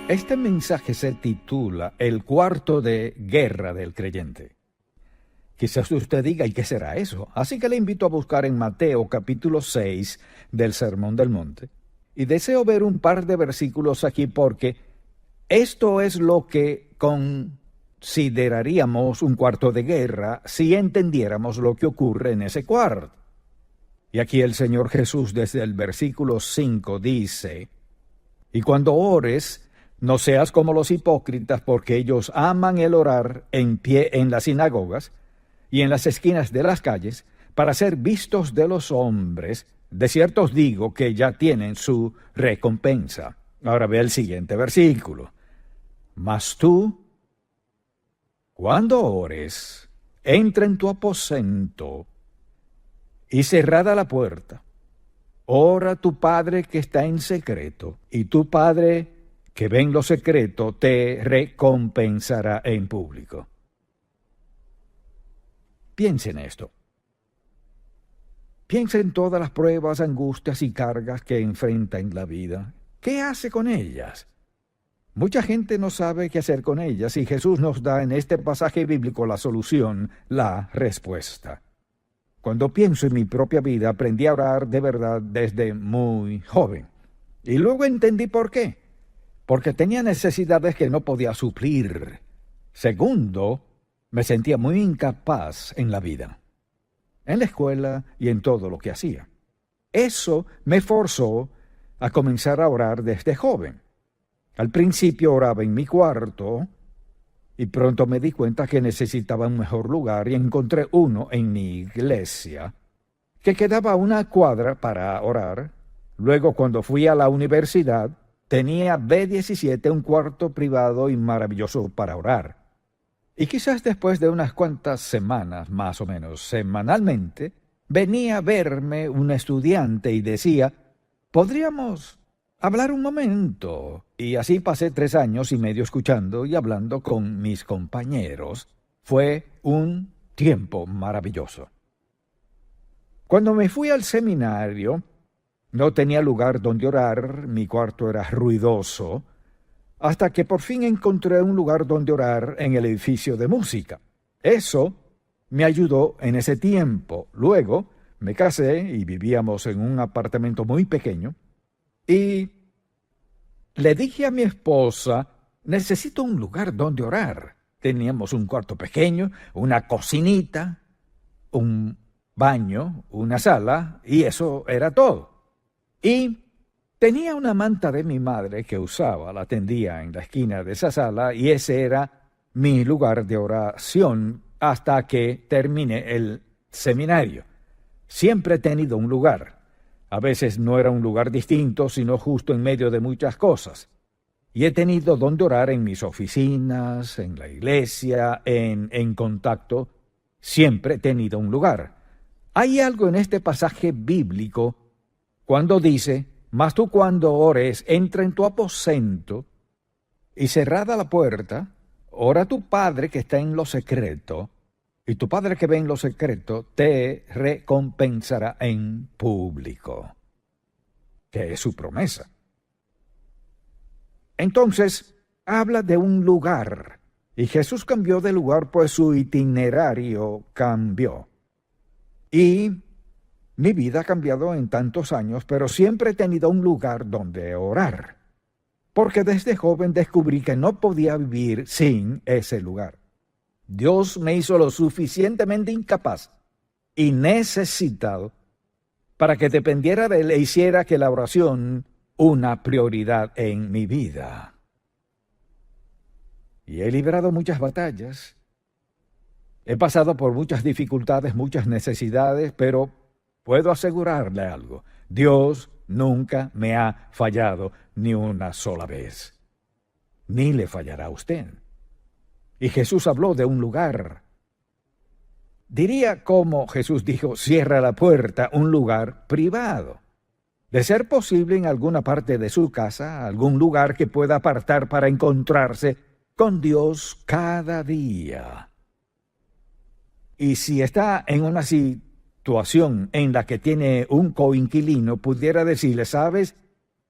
Este mensaje se titula El cuarto de guerra del creyente. Quizás usted diga, ¿y qué será eso? Así que le invito a buscar en Mateo capítulo 6 del Sermón del Monte. Y deseo ver un par de versículos aquí porque esto es lo que consideraríamos un cuarto de guerra si entendiéramos lo que ocurre en ese cuarto. Y aquí el Señor Jesús desde el versículo 5 dice, y cuando ores, no seas como los hipócritas, porque ellos aman el orar en pie en las sinagogas y en las esquinas de las calles, para ser vistos de los hombres. De cierto os digo que ya tienen su recompensa. Ahora ve el siguiente versículo. Mas tú, cuando ores, entra en tu aposento y cerrada la puerta, ora a tu Padre que está en secreto, y tu Padre que ve en lo secreto te recompensará en público. Piensa en esto. Piensa en todas las pruebas, angustias y cargas que enfrenta en la vida. ¿Qué hace con ellas? Mucha gente no sabe qué hacer con ellas y Jesús nos da en este pasaje bíblico la solución, la respuesta. Cuando pienso en mi propia vida, aprendí a orar de verdad desde muy joven. Y luego entendí por qué. Porque tenía necesidades que no podía suplir. Segundo, me sentía muy incapaz en la vida, en la escuela y en todo lo que hacía. Eso me forzó a comenzar a orar desde joven. Al principio oraba en mi cuarto y pronto me di cuenta que necesitaba un mejor lugar y encontré uno en mi iglesia, que quedaba a una cuadra para orar. Luego, cuando fui a la universidad, tenía B17, un cuarto privado y maravilloso para orar. Y quizás después de unas cuantas semanas, más o menos semanalmente, venía a verme un estudiante y decía, ¿podríamos hablar un momento? Y así pasé 3 años y medio escuchando y hablando con mis compañeros. Fue un tiempo maravilloso. Cuando me fui al seminario, no tenía lugar donde orar, mi cuarto era ruidoso, hasta que por fin encontré un lugar donde orar en el edificio de música. Eso me ayudó en ese tiempo. Luego me casé y vivíamos en un apartamento muy pequeño y le dije a mi esposa, necesito un lugar donde orar. Teníamos un cuarto pequeño, una cocinita, un baño, una sala y eso era todo. Y tenía una manta de mi madre que usaba, la tendía en la esquina de esa sala y ese era mi lugar de oración hasta que terminé el seminario. Siempre he tenido un lugar. A veces no era un lugar distinto, sino justo en medio de muchas cosas. Y he tenido donde orar en mis oficinas, en la iglesia, en contacto. Siempre he tenido un lugar. Hay algo en este pasaje bíblico cuando dice, mas tú cuando ores, entra en tu aposento y cerrada la puerta, ora a tu Padre que está en lo secreto, y tu Padre que ve en lo secreto te recompensará en público, que es su promesa. Entonces, habla de un lugar, y Jesús cambió de lugar, pues su itinerario cambió. Y mi vida ha cambiado en tantos años, pero siempre he tenido un lugar donde orar, porque desde joven descubrí que no podía vivir sin ese lugar. Dios me hizo lo suficientemente incapaz y necesitado para que dependiera de Él e hiciera que la oración una prioridad en mi vida. Y he librado muchas batallas. He pasado por muchas dificultades, muchas necesidades, pero puedo asegurarle algo. Dios nunca me ha fallado ni una sola vez. Ni le fallará a usted. Y Jesús habló de un lugar. Diría como Jesús dijo, cierra la puerta, un lugar privado. De ser posible en alguna parte de su casa, algún lugar que pueda apartar para encontrarse con Dios cada día. Y si está en una situación en la que tiene un coinquilino, pudiera decirle, ¿sabes?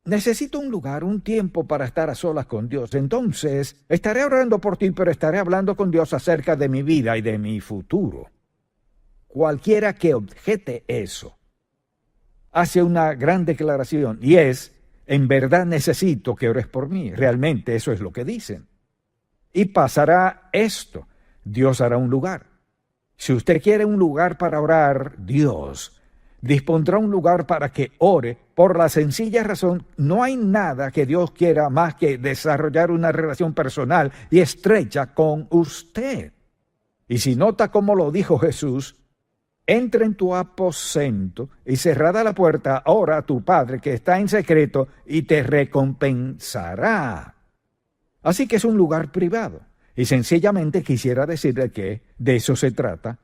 necesito un lugar, un tiempo para estar a solas con Dios. Entonces, estaré orando por ti, pero estaré hablando con Dios acerca de mi vida y de mi futuro. Cualquiera que objete eso hace una gran declaración y es: en verdad necesito que ores por mí. Realmente eso es lo que dicen. Y pasará esto: Dios hará un lugar. Si usted quiere un lugar para orar, Dios dispondrá un lugar para que ore, por la sencilla razón: no hay nada que Dios quiera más que desarrollar una relación personal y estrecha con usted. Y si nota cómo lo dijo Jesús: entra en tu aposento y cerrada la puerta, ora a tu Padre que está en secreto y te recompensará. Así que es un lugar privado. Y sencillamente quisiera decirle que de eso se trata.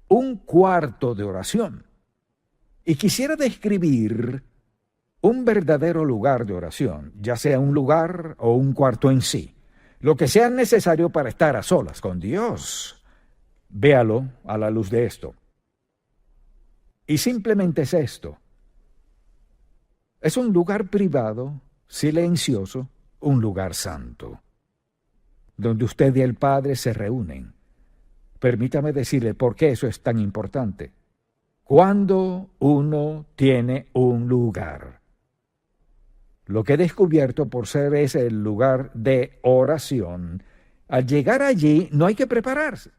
Un cuarto de oración. Y quisiera describir un verdadero lugar de oración, ya sea un lugar o un cuarto en sí, lo que sea necesario para estar a solas con Dios. Véalo a la luz de esto. Y simplemente es esto. Es un lugar privado, silencioso, un lugar santo, donde usted y el Padre se reúnen. Permítame decirle por qué eso es tan importante. Cuando uno tiene un lugar, lo que he descubierto por ser ese el lugar de oración, al llegar allí no hay que prepararse.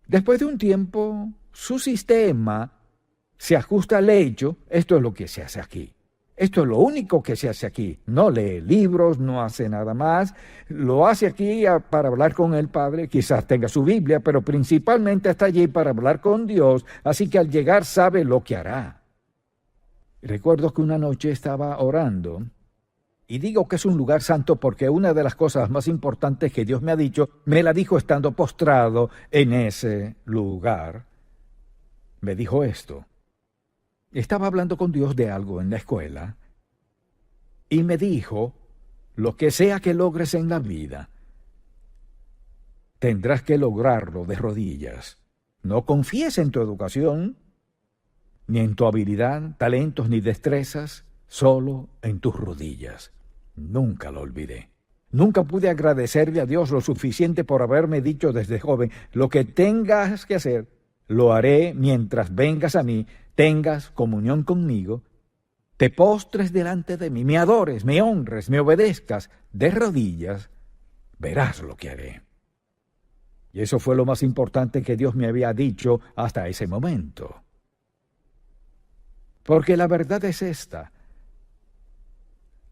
Después de un tiempo, su sistema se ajusta al hecho: esto es lo que se hace aquí. Esto es lo único que se hace aquí. No lee libros, no hace nada más. Lo hace aquí para hablar con el Padre. Quizás tenga su Biblia, pero principalmente está allí para hablar con Dios. Así que al llegar sabe lo que hará. Recuerdo que una noche estaba orando. Y digo que es un lugar santo porque una de las cosas más importantes que Dios me ha dicho, me la dijo estando postrado en ese lugar. Me dijo esto. Estaba hablando con Dios de algo en la escuela y me dijo: lo que sea que logres en la vida, tendrás que lograrlo de rodillas. No confíes en tu educación, ni en tu habilidad, talentos ni destrezas, solo en tus rodillas. Nunca lo olvidé. Nunca pude agradecerle a Dios lo suficiente por haberme dicho desde joven: lo que tengas que hacer, lo haré mientras vengas a mí, tengas comunión conmigo, te postres delante de mí, me adores, me honres, me obedezcas de rodillas, verás lo que haré. Y eso fue lo más importante que Dios me había dicho hasta ese momento. Porque la verdad es esta: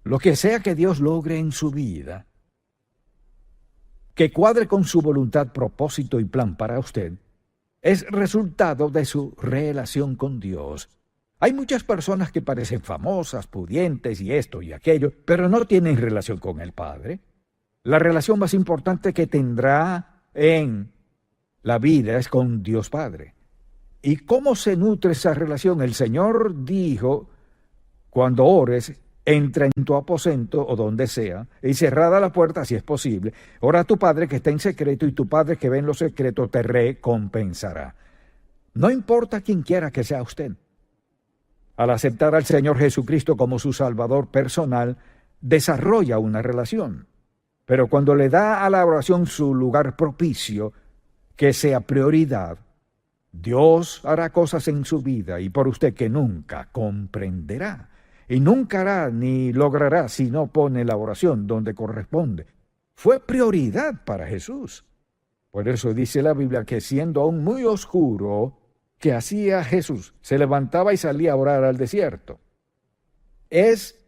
lo que sea que Dios logre en su vida, que cuadre con su voluntad, propósito y plan para usted, es resultado de su relación con Dios. Hay muchas personas que parecen famosas, pudientes y esto y aquello, pero no tienen relación con el Padre. La relación más importante que tendrá en la vida es con Dios Padre. ¿Y cómo se nutre esa relación? El Señor dijo: cuando ores, entra en tu aposento o donde sea, y cerrada la puerta si es posible, ora a tu Padre que está en secreto, y tu Padre que ve en lo secreto te recompensará. No importa quién quiera que sea usted. Al aceptar al Señor Jesucristo como su Salvador personal, desarrolla una relación. Pero cuando le da a la oración su lugar propicio, que sea prioridad, Dios hará cosas en su vida y por usted que nunca comprenderá. Y nunca hará ni logrará si no pone la oración donde corresponde. Fue prioridad para Jesús. Por eso dice la Biblia que siendo aún muy oscuro, ¿qué hacía Jesús? Se levantaba y salía a orar al desierto. Es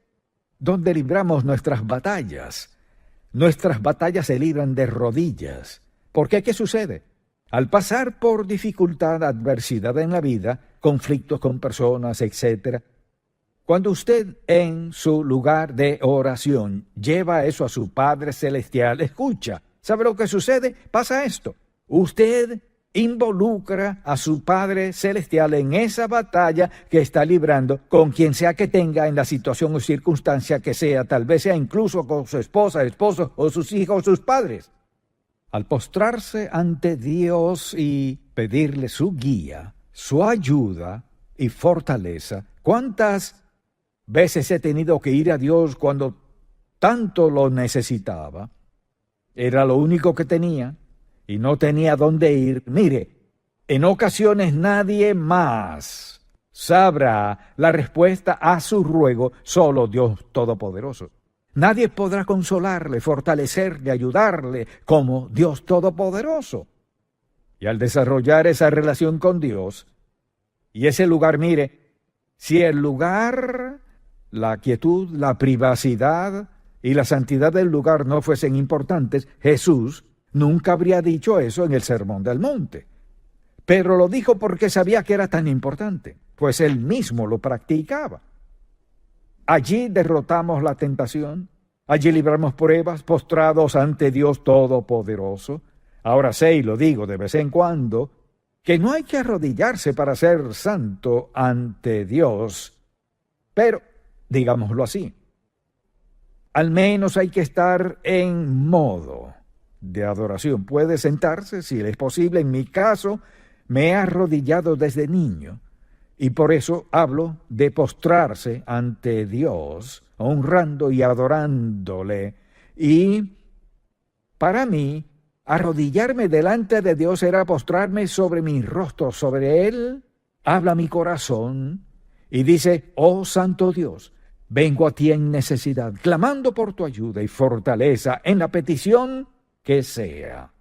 donde libramos nuestras batallas. Nuestras batallas se libran de rodillas. ¿Por qué? ¿Qué sucede? Al pasar por dificultad, adversidad en la vida, conflictos con personas, etc., cuando usted en su lugar de oración lleva eso a su Padre Celestial, escucha, ¿sabe lo que sucede? Pasa esto. Usted involucra a su Padre Celestial en esa batalla que está librando con quien sea que tenga en la situación o circunstancia que sea, tal vez sea incluso con su esposa, esposo o sus hijos o sus padres. Al postrarse ante Dios y pedirle su guía, su ayuda y fortaleza, ¿cuántas veces he tenido que ir a Dios cuando tanto lo necesitaba. Era lo único que tenía y no tenía dónde ir. Mire, en ocasiones nadie más sabrá la respuesta a su ruego, solo Dios Todopoderoso. Nadie podrá consolarle, fortalecerle, ayudarle como Dios Todopoderoso. Y al desarrollar esa relación con Dios, y ese lugar, mire, si el lugar, la quietud, la privacidad y la santidad del lugar no fuesen importantes, Jesús nunca habría dicho eso en el Sermón del Monte. Pero lo dijo porque sabía que era tan importante, pues él mismo lo practicaba. Allí derrotamos la tentación, allí libramos pruebas, postrados ante Dios Todopoderoso. Ahora sé, y lo digo de vez en cuando, que no hay que arrodillarse para ser santo ante Dios, pero, digámoslo así, al menos hay que estar en modo de adoración. Puede sentarse, si es posible. En mi caso, me he arrodillado desde niño, y por eso hablo de postrarse ante Dios, honrando y adorándole. Y para mí, arrodillarme delante de Dios era postrarme sobre mi rostro, sobre Él. Habla mi corazón y dice: oh Santo Dios, vengo a ti en necesidad, clamando por tu ayuda y fortaleza en la petición que sea.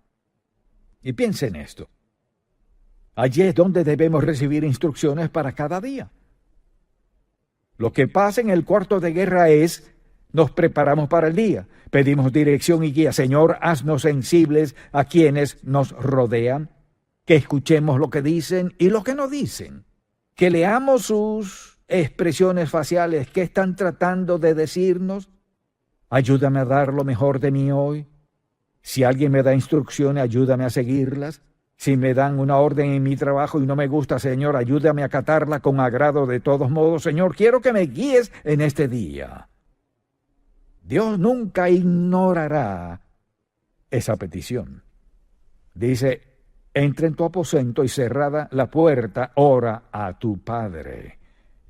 Y piense en esto. Allí es donde debemos recibir instrucciones para cada día. Lo que pasa en el cuarto de guerra es: nos preparamos para el día, pedimos dirección y guía. Señor, haznos sensibles a quienes nos rodean, que escuchemos lo que dicen y lo que no dicen, que leamos sus expresiones faciales, qué están tratando de decirnos. Ayúdame a dar lo mejor de mí hoy. Si alguien me da instrucciones, ayúdame a seguirlas. Si me dan una orden en mi trabajo y no me gusta, Señor, ayúdame a acatarla con agrado de todos modos. Señor, quiero que me guíes en este día. Dios nunca ignorará esa petición. Dice: entra en tu aposento y cerrada la puerta, ora a tu Padre.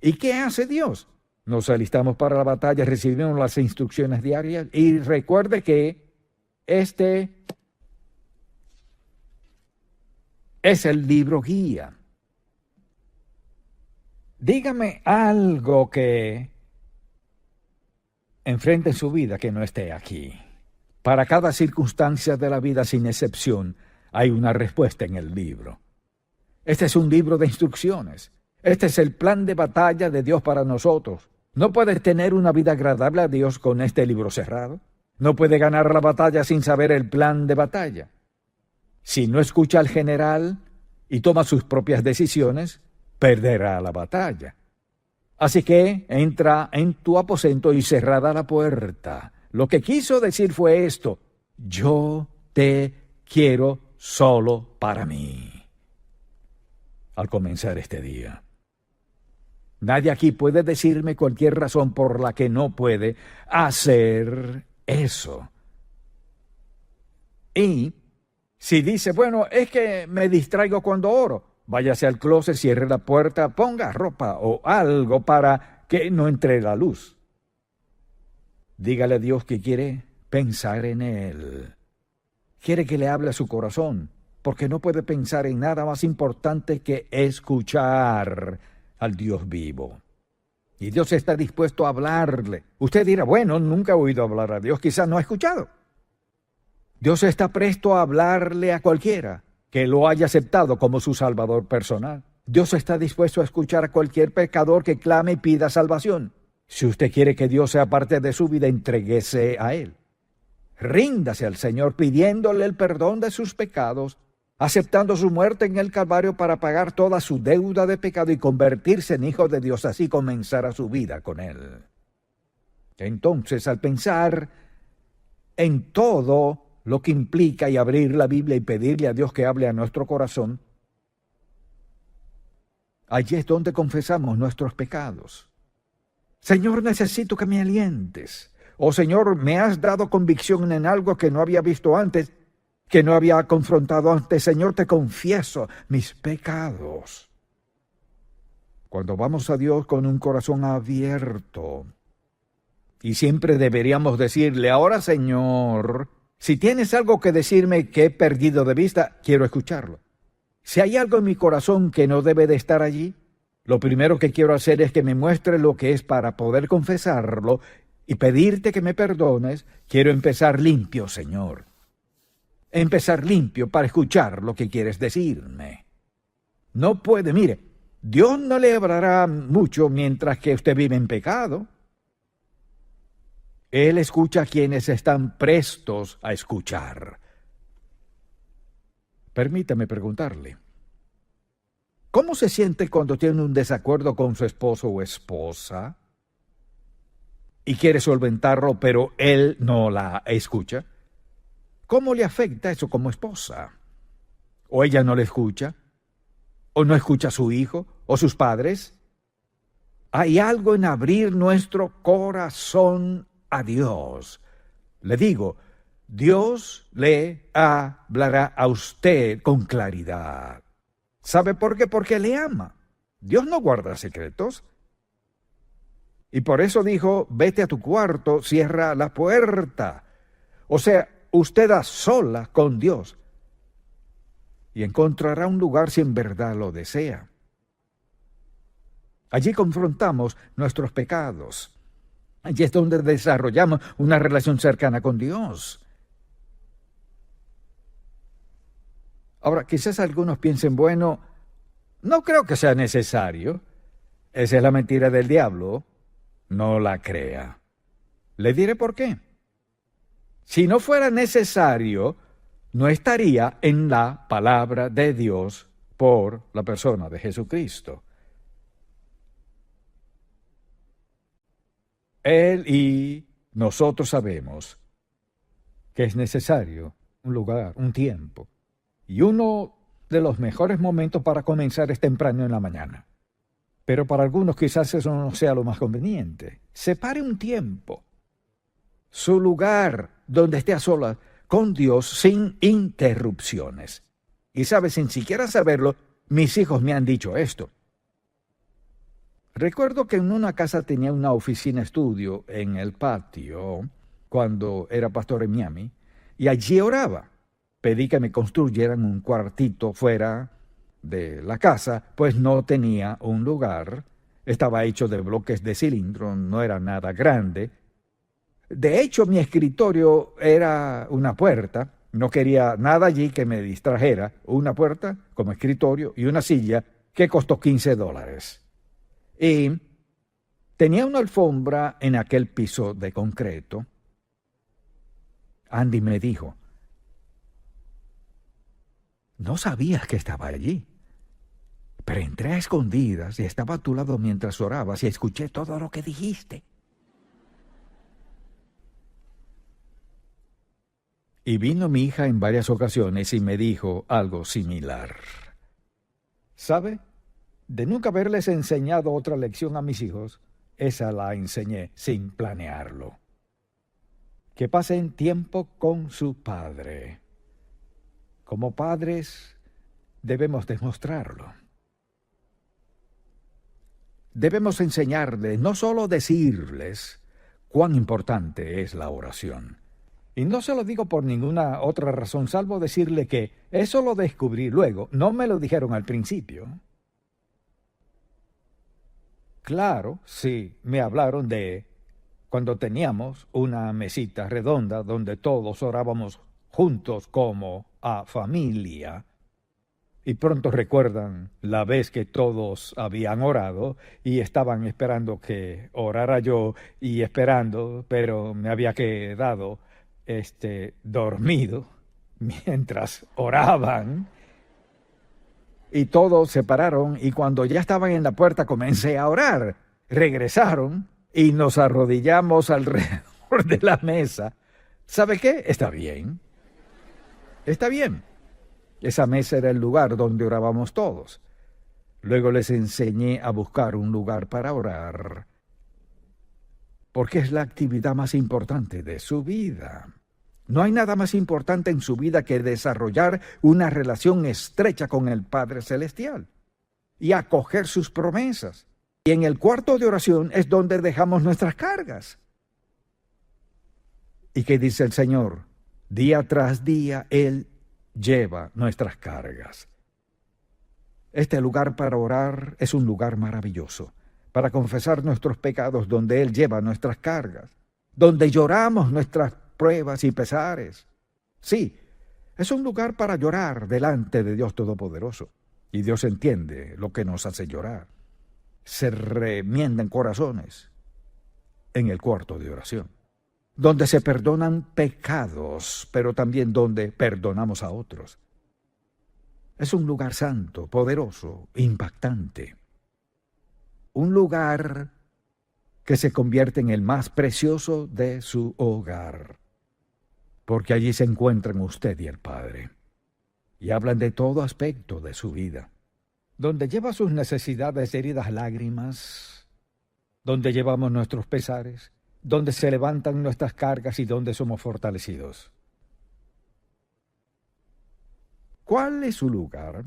¿Y qué hace Dios? Nos alistamos para la batalla, recibimos las instrucciones diarias y recuerde que este es el libro guía. Dígame algo que enfrente en su vida que no esté aquí. Para cada circunstancia de la vida, sin excepción, hay una respuesta en el libro. Este es un libro de instrucciones. Este es el plan de batalla de Dios para nosotros. No puedes tener una vida agradable a Dios con este libro cerrado. No puede ganar la batalla sin saber el plan de batalla. Si no escucha al general y toma sus propias decisiones, perderá la batalla. Así que entra en tu aposento y cerrada la puerta. Lo que quiso decir fue esto: yo te quiero solo para mí. Al comenzar este día, nadie aquí puede decirme cualquier razón por la que no puede hacer eso. Y si dice: bueno, es que me distraigo cuando oro, váyase al closet, cierre la puerta, ponga ropa o algo para que no entre la luz. Dígale a Dios que quiere pensar en Él. Quiere que le hable a su corazón, porque no puede pensar en nada más importante que escuchar al Dios vivo. Y Dios está dispuesto a hablarle. Usted dirá: bueno, nunca he oído hablar a Dios, quizás no ha escuchado. Dios está presto a hablarle a cualquiera que lo haya aceptado como su Salvador personal. Dios está dispuesto a escuchar a cualquier pecador que clame y pida salvación. Si usted quiere que Dios sea parte de su vida, entréguese a Él. Ríndase al Señor pidiéndole el perdón de sus pecados, aceptando su muerte en el Calvario para pagar toda su deuda de pecado y convertirse en hijo de Dios, así comenzará su vida con Él. Entonces, al pensar en todo lo que implica y abrir la Biblia y pedirle a Dios que hable a nuestro corazón, allí es donde confesamos nuestros pecados. Señor, necesito que me alientes. Oh Señor, me has dado convicción en algo que no había visto antes, que no había confrontado antes. Señor, te confieso mis pecados. cuando vamos a Dios con un corazón abierto. Y siempre deberíamos decirle, ahora Señor, si tienes algo que decirme que he perdido de vista, quiero escucharlo. Si hay algo en mi corazón que no debe de estar allí, lo primero que quiero hacer es que me muestre lo que es para poder confesarlo y pedirte que me perdones. Quiero empezar limpio, Señor. Empezar limpio para escuchar lo que quieres decirme. No puede, mire, Dios no le hablará mucho mientras que usted vive en pecado. Él escucha a quienes están prestos a escuchar. Permítame preguntarle, ¿cómo se siente cuando tiene un desacuerdo con su esposo o esposa y quiere solventarlo, pero él no la escucha? ¿Cómo le afecta eso como esposa? ¿O ella no le escucha? ¿O no escucha a su hijo o sus padres? Hay algo en abrir nuestro corazón a Dios. Le digo, Dios le hablará a usted con claridad. ¿Sabe por qué? Porque le ama. Dios no guarda secretos. Y por eso dijo, vete a tu cuarto, cierra la puerta. O sea, usted a sola con Dios. Y encontrará un lugar si en verdad lo desea. Allí confrontamos nuestros pecados. Allí es donde desarrollamos una relación cercana con Dios. Ahora, quizás algunos piensen, bueno, no creo que sea necesario. Esa es la mentira del diablo. No la crea. Le diré por qué. Si no fuera necesario, no estaría en la palabra de Dios por la persona de Jesucristo. Él y nosotros sabemos que es necesario un lugar, un tiempo. Y uno de los mejores momentos para comenzar es temprano en la mañana. Pero para algunos quizás eso no sea lo más conveniente. Separe un tiempo, su lugar donde esté a solas con Dios sin interrupciones. Y sabe, sin siquiera saberlo, mis hijos me han dicho esto. Recuerdo que en una casa tenía una oficina estudio en el patio cuando era pastor en Miami y allí oraba. Pedí que me construyeran un cuartito fuera de la casa, pues no tenía un lugar. Estaba hecho de bloques de cilindro, no era nada grande. De hecho, mi escritorio era una puerta. No quería nada allí que me distrajera. Una puerta como escritorio y una silla que costó $15. Y tenía una alfombra en aquel piso de concreto. Andy me dijo, no sabías que estaba allí, pero entré a escondidas y estaba a tu lado mientras orabas y escuché todo lo que dijiste. Y vino mi hija en varias ocasiones y me dijo algo similar. ¿Sabe? De nunca haberles enseñado otra lección a mis hijos, esa la enseñé sin planearlo. Que pasen tiempo con su padre. Como padres, debemos demostrarlo. Debemos enseñarles, no solo decirles, cuán importante es la oración. Y no se lo digo por ninguna otra razón, salvo decirle que eso lo descubrí luego, no me lo dijeron al principio. Claro, sí, me hablaron de cuando teníamos una mesita redonda donde todos orábamos juntos como a familia. Y pronto recuerdan la vez que todos habían orado y estaban esperando que orara yo y esperando, pero me había quedado dormido mientras oraban. Y todos se pararon y cuando ya estaban en la puerta comencé a orar. Regresaron y nos arrodillamos alrededor de la mesa. ¿Sabe qué? Está bien. Está bien. Esa mesa era el lugar donde orábamos todos. Luego les enseñé a buscar un lugar para orar, porque es la actividad más importante de su vida. No hay nada más importante en su vida que desarrollar una relación estrecha con el Padre Celestial y acoger sus promesas. Y en el cuarto de oración es donde dejamos nuestras cargas. ¿Y qué dice el Señor? Día tras día Él lleva nuestras cargas. Este lugar para orar es un lugar maravilloso, para confesar nuestros pecados, donde Él lleva nuestras cargas, donde lloramos nuestras pruebas y pesares. Sí, es un lugar para llorar delante de Dios Todopoderoso. Y Dios entiende lo que nos hace llorar. Se remiendan corazones en el cuarto de oración, donde se perdonan pecados, pero también donde perdonamos a otros. Es un lugar santo, poderoso, impactante. Un lugar que se convierte en el más precioso de su hogar, porque allí se encuentran usted y el Padre, y hablan de todo aspecto de su vida, donde lleva sus necesidades, heridas, lágrimas, donde llevamos nuestros pesares, donde se levantan nuestras cargas y donde somos fortalecidos. ¿Cuál es su lugar?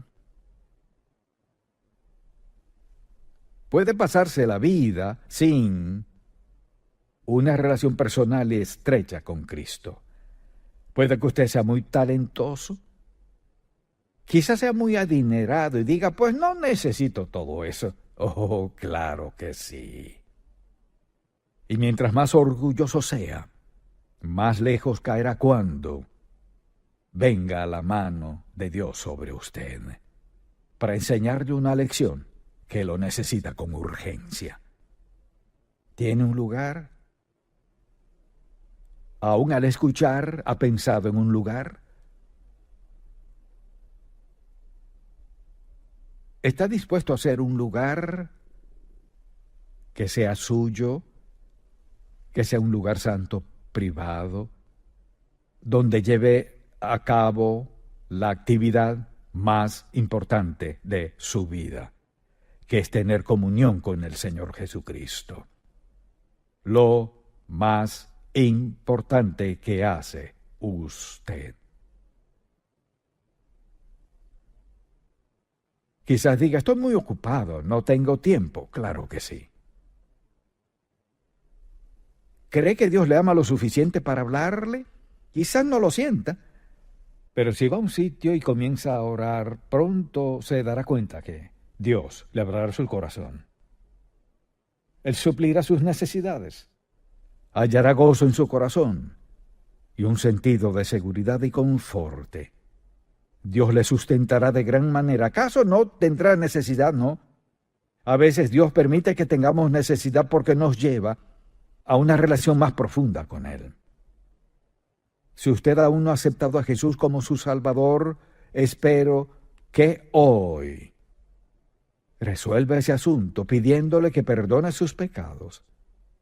Puede pasarse la vida sin una relación personal y estrecha con Cristo. Puede que usted sea muy talentoso, quizás sea muy adinerado y diga, pues no necesito todo eso. Oh, claro que sí. Y mientras más orgulloso sea, más lejos caerá cuando venga la mano de Dios sobre usted para enseñarle una lección que lo necesita con urgencia. ¿Tiene un lugar? ¿Aún al escuchar ha pensado en un lugar? ¿Está dispuesto a ser un lugar que sea suyo, que sea un lugar santo privado, donde lleve a cabo la actividad más importante de su vida, que es tener comunión con el Señor Jesucristo? Lo más importante que hace usted. Quizás diga, estoy muy ocupado, no tengo tiempo. Claro que sí. ¿Cree que Dios le ama lo suficiente para hablarle? Quizás no lo sienta, pero si va a un sitio y comienza a orar, pronto se dará cuenta que Dios le hablará su corazón. Él suplirá sus necesidades, hallará gozo en su corazón y un sentido de seguridad y confort. Dios le sustentará de gran manera. ¿Acaso no tendrá necesidad? No. A veces Dios permite que tengamos necesidad porque nos lleva a una relación más profunda con Él. Si usted aún no ha aceptado a Jesús como su Salvador, espero que hoy resuelva ese asunto pidiéndole que perdone sus pecados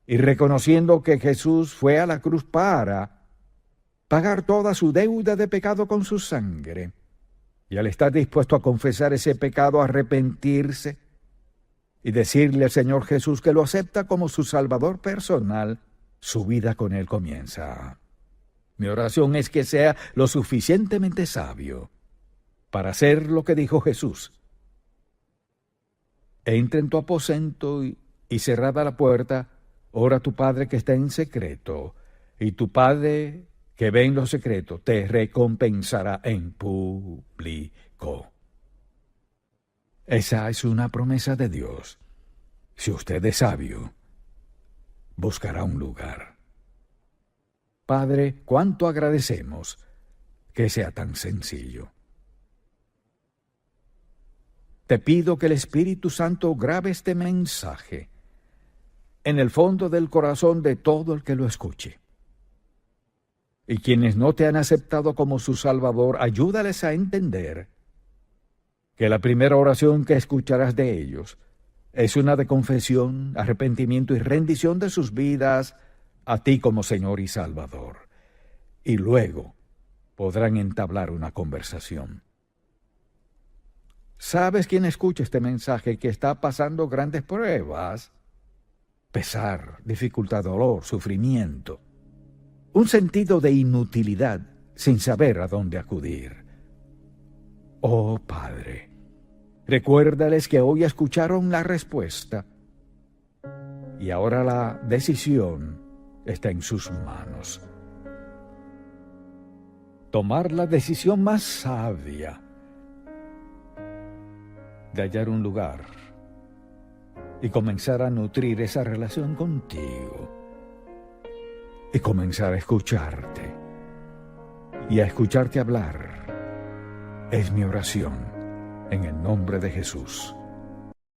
y reconociendo que Jesús fue a la cruz para pagar toda su deuda de pecado con su sangre. Y al estar dispuesto a confesar ese pecado, arrepentirse y decirle al Señor Jesús que lo acepta como su Salvador personal, su vida con Él comienza. Mi oración es que sea lo suficientemente sabio para hacer lo que dijo Jesús. Entra en tu aposento y cerrada la puerta, ora a tu Padre que está en secreto, y tu Padre que ve en lo secreto te recompensará en público. Esa es una promesa de Dios. Si usted es sabio, buscará un lugar. Padre, cuánto agradecemos que sea tan sencillo. Te pido que el Espíritu Santo grabe este mensaje en el fondo del corazón de todo el que lo escuche. Y quienes no te han aceptado como su Salvador, ayúdales a entender que la primera oración que escucharás de ellos es una de confesión, arrepentimiento y rendición de sus vidas a ti como Señor y Salvador. Y luego podrán entablar una conversación. ¿Sabes quién escucha este mensaje que está pasando grandes pruebas? Pesar, dificultad, dolor, sufrimiento. Un sentido de inutilidad sin saber a dónde acudir. Oh Padre, recuérdales que hoy escucharon la respuesta Y ahora la decisión está en sus manos. Tomar la decisión más sabia de hallar un lugar y comenzar a nutrir esa relación contigo y comenzar a escucharte y a escucharte hablar es mi oración en el nombre de Jesús.